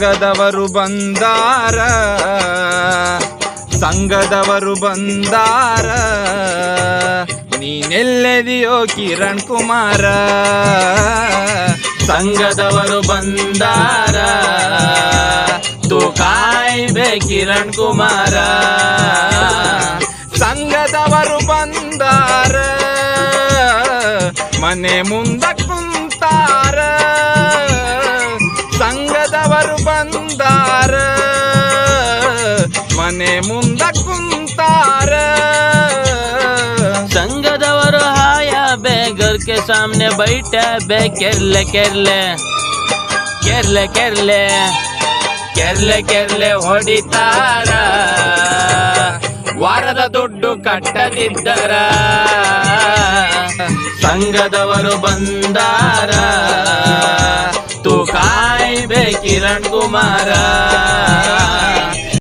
ಸಂಘದವರು ಬಂದಾರ ಸಂಘದವರು ಬಂದಾರ ನೀನೆಲ್ಲಿದೆಯೋ ಕಿರಣ್ ಕುಮಾರ ಸಂಘದವರು ಬಂದಾರ ತೂ ಕಾಯ್ಬೆ ಕಿರಣ್ ಕುಮಾರ ಸಂಘದವರು ಬಂದಾರ ಮನೆ ಮುಂದ ಕುಂತಾರ ಸಂಘದವರು ಬಂದಾರ ಮನೆ ಮುಂದ ಕುಂತಾರ ಸಂಘದವರು ಹಾಯ ಬೇ घर के सामने बैठे बे केरले केरले केरले केरले केरले केरले ಹೊಡಿತಾರ ವಾರದ ದುಡ್ಡು ಕಟ್ಟದಿದ್ದರ ಸಂಘದವರು ಬಂದಾರ ತೂ ಕಾಯ್ಬೆ ಕಿರಣ್ ಕುಮಾರ